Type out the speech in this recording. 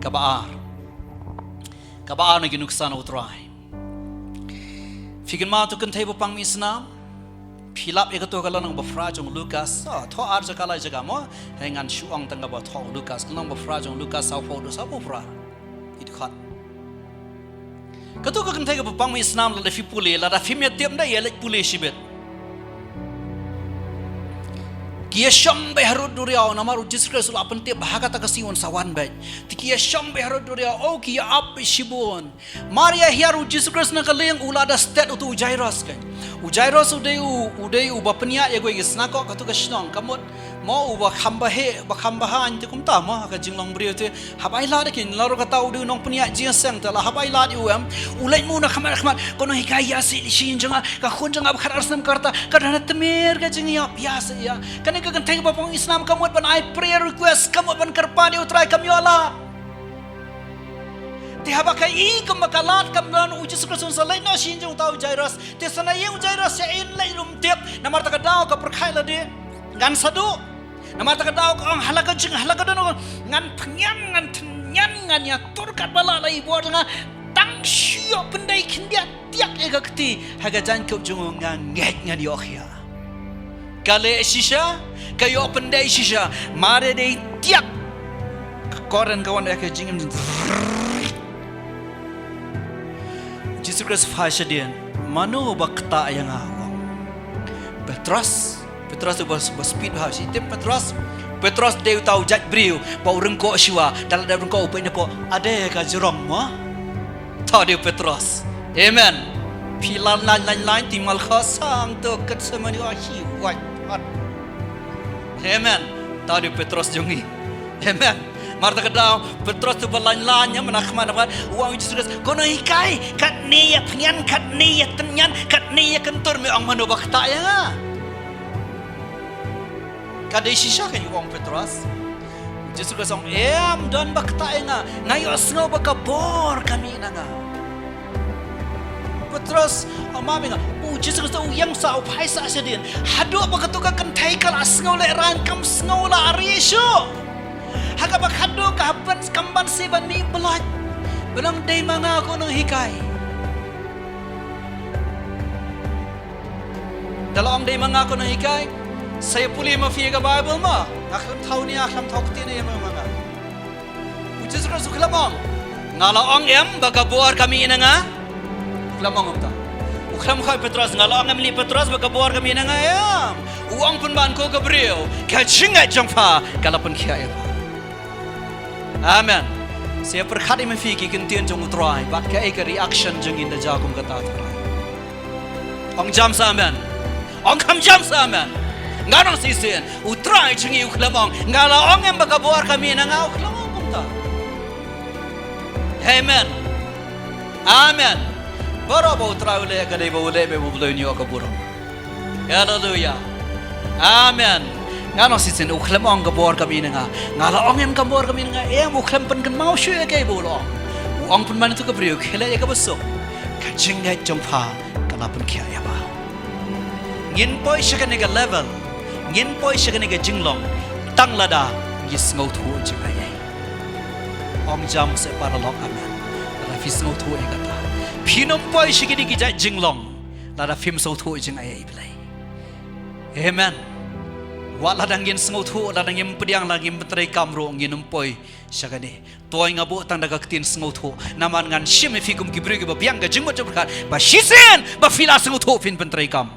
kabaar na NUKSA na TRAI fikin ma tu kan thai pang mi snam philap ekato kala nang bafra jong Lukas tho ar jakala jaga mo hengan shuang tanga ba tho Lukas nang bafra jong Lukas sau pho do sa bafra it khat kato kan thai pang mi snam la fi pule la da fi me tem da yele pule shibet kia syam beharut duriau nama JISU Kristus apan te bahaga ta kasiun sawan bet kia syam beharut duriau oh kia ap shibun Maria hiaru JISU Kristus na kaleng ulada stet utu Jairos kan Jairos udeu bapnia ya goi gisna ko katu kasnong kamot mo uba khambaha ante kumta mo ka jinglong brio te habai la kin laro kata udu nong pnia jinsang tala habai la di uam ulai mu na khamar kono hikaya si shin janga ka khun janga khar arsam karta kadana temer ka jingia biasa ya kan ka thai bapong Islam kamot ban I prayer request kamot ban karpani utrai kamyola te habakai I kamakalat kamlan JISU Kristus salai no shin jong tau Jairos te sanayeng Jairos ya in lai rum tep namar ta kadao ka perkhai la de ngan sadu namar ta kadao ka ang halaga jing halaga dan ngan phnyan ngan thnyan ngan ya turkat bala lai bo nga tang shio pendai kindia tiak ega kti haga jan kop jong ngan nget ngan yo khia kale shisha kayo pendai shisha mare dei tiak koren kawan ya ke jingim JISU Kristus fashion manu bakta yang awang Petros tu speed house itu Petros dia tahu jat brio bau rengkok siwa dalam rengkok upin ko ada ka jerong mo tahu dia Petros amen pilan lain timal khasang tu ket semani ahi wat amen tahu dia Petros jongi amen Marta kadau Petros tu berlain-lainnya menakhman apa uang JISU Kristus kono hikai kat ne ya pnyan kat ne ya tenyan kat ne ya kentur me ang mano bakta ya kadai shisha kan uang Petros JISU Kristus am don bakta ya ngayo sngo bakabor kami na nga Petros amami nga JISU Kristus yang sa upai sa sedin hado bakatuka kan taikal asngo le ran kam sngo la arisho Haga bakhado kahapan kamban seban mi belaj belang day mga ako ng hikay dalawang day mga ako ng hikay saya puli mafiya ka Bible mo aklam tau ni aklam tau kuti na yung mga JISU Kristus uklamong ngalaong em bagabuar kami ina nga uklamong umta uklam kay Petros ngalaong em li Petros bagabuar kami ina nga em uang punban ko Gabriel kaya Jingaiei jangpa kalapun kaya Amen. Saya perkhati mafiki kintian jong TRAI, bat ka eka reaction jong inda jagum kata TRAI. Ong jam sa amen. Ong kam jam sa amen. Nganong sisian, TRAI jong uklamong, ngala ong em bagabuar kami na nga uklamong kumta. Amen. Amen. Baro ba TRAI ule ka ba ule be bublo niyo ka buro. Hallelujah. Amen. Ngano sisin uklam ong gabor kami nga ngala ong em gabor kami nga uklam pen kan mau shu kay bulo ong pen man tu ka brio khela ya ka baso ka Jingaiei jongpa kala pen kya ya ba ngin poi shakane ga level ngin poi shakane ga jinglong tang lada Sngewthuh Jingaiei ong jam se para lok amen la fi Sngewthuh e kata phinom poi shikini gi ja jinglong la film Sngewthuh Jingaiei play amen wala dangin Sngewthuh ladangin pediang lagi menteri kamro ngin umpoi syagane toy ngabo tang daga ketin Sngewthuh naman ngan shim fikum gibri ba biang ga jingmo jabka ba shisen ba fila Sngewthuh fin menteri kam